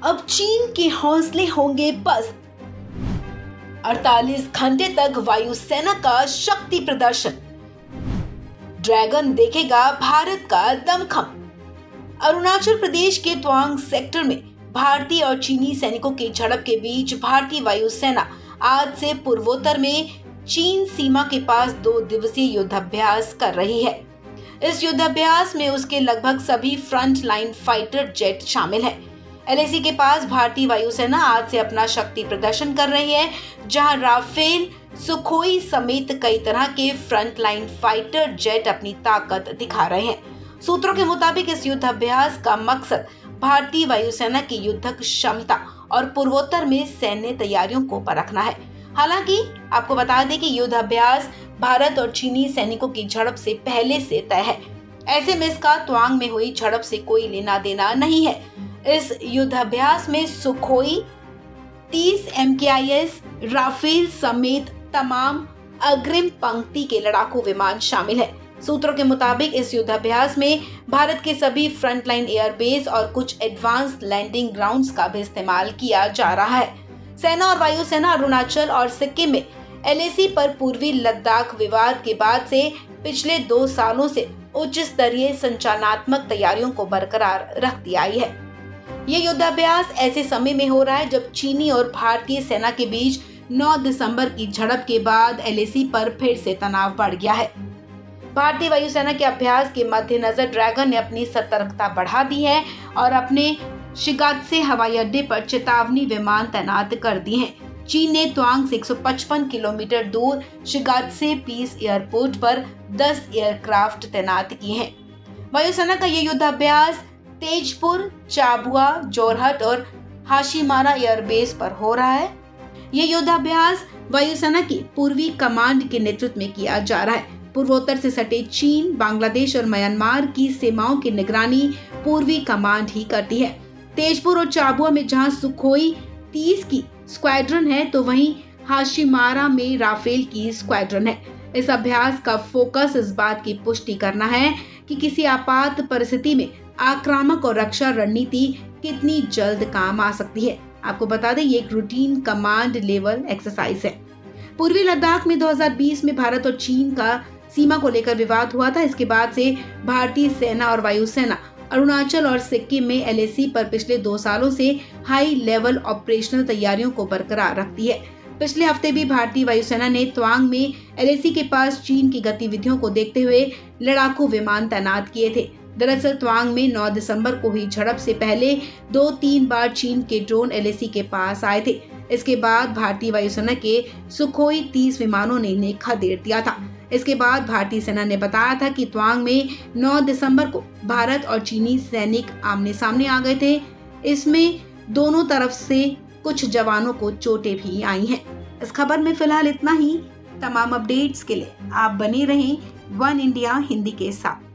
अब चीन के हौसले होंगे पस्त। 48 घंटे तक वायुसेना का शक्ति प्रदर्शन। ड्रैगन देखेगा भारत का दमखम। अरुणाचल प्रदेश के तवांग सेक्टर में भारतीय और चीनी सैनिकों की झड़प के बीच भारतीय वायुसेना आज से पूर्वोत्तर में चीन सीमा के पास 2 दिवसीय युद्धाभ्यास कर रही है। इस युद्धाभ्यास में उसके लगभग सभी फ्रंट लाइन फाइटर जेट शामिल हैं। एलएसी के पास भारतीय वायुसेना आज से अपना शक्ति प्रदर्शन कर रही है, जहां राफेल, सुखोई समेत कई तरह के फ्रंट लाइन फाइटर जेट अपनी ताकत दिखा रहे हैं। सूत्रों के मुताबिक इस युद्धाभ्यास का मकसद भारतीय वायुसेना की युद्धक क्षमता और पूर्वोत्तर में सैन्य तैयारियों को परखना है। हालांकि आपको बता दें कि युद्धाभ्यास भारत और चीनी सैनिकों की झड़प से पहले से तय है। ऐसे में इसका तवांग में हुई झड़प से कोई लेना देना नहीं है। इस युद्धाभ्यास में सुखोई 30 MKIS, राफेल समेत तमाम अग्रिम पंक्ति के लड़ाकू विमान शामिल हैं। सूत्रों के मुताबिक इस युद्धाभ्यास में भारत के सभी फ्रंटलाइन एयरबेस और कुछ एडवांस लैंडिंग ग्राउंड्स का भी इस्तेमाल किया जा रहा है। सेना और वायुसेना अरुणाचल और सिक्किम में एलएसी पर पूर्वी लद्दाख विवाद के बाद से पिछले 2 सालों से उच्च स्तरीय संचालनात्मक तैयारियों को बरकरार रखती आई है। ये युद्धाभ्यास ऐसे समय में हो रहा है जब चीनी और भारतीय सेना के बीच 9 दिसंबर की झड़प के बाद एलएसी पर फिर से तनाव बढ़ गया है। भारतीय वायुसेना के अभ्यास के मद्देनजर ड्रैगन ने अपनी सतर्कता बढ़ा दी है और अपने शिगात्से हवाई अड्डे पर चेतावनी विमान तैनात कर दिए हैं। चीन ने तवांग से 155 किलोमीटर दूर शिगात्से पीस एयरपोर्ट पर 10 एयरक्राफ्ट तैनात किए हैं। वायुसेना का ये युद्धाभ्यास तेजपुर, चाबुआ, जोरहट और हाशीमारा एयरबेस पर हो रहा है। ये युद्धाभ्यास वायुसेना की पूर्वी कमांड के नेतृत्व में किया जा रहा है। पूर्वोत्तर से सटे चीन, बांग्लादेश और म्यांमार की सीमाओं की निगरानी पूर्वी कमांड ही करती है। तेजपुर और चाबुआ में जहां सुखोई 30 की स्क्वाड्रन है, तो वहीं हाशीमारा में राफेल की स्क्वाड्रन है। इस अभ्यास का फोकस इस बात की पुष्टि करना है कि किसी आपात परिस्थिति में आक्रामक और रक्षा रणनीति कितनी जल्द काम आ सकती है। आपको बता दें, ये एक रूटीन कमांड लेवल एक्सरसाइज है। पूर्वी लद्दाख में 2020 में भारत और चीन का सीमा को लेकर विवाद हुआ था। इसके बाद से भारतीय सेना और वायुसेना अरुणाचल और सिक्किम में एलएसी पर पिछले 2 सालों से हाई लेवल ऑपरेशनल तैयारियों को बरकरार रखती है। पिछले हफ्ते भी भारतीय वायुसेना ने तवांग में एलएसी के पास चीन की गतिविधियों को देखते हुए लड़ाकू विमान तैनात किए थे। दरअसल तवांग में 9 दिसंबर को हुई झड़प से पहले 2-3 बार चीन के ड्रोन एलएसी के पास आए थे। इसके बाद भारतीय वायुसेना के सुखोई 30 विमानों ने इन्हें खदेड़ दिया था। इसके बाद भारतीय सेना ने बताया था कि तवांग में 9 दिसंबर को भारत और चीनी सैनिक आमने सामने आ गए थे। इसमें दोनों तरफ से कुछ जवानों को चोटें भी आई हैं। इस खबर में फिलहाल इतना ही। तमाम अपडेट्स के लिए आप बने रहें वन इंडिया हिंदी के साथ।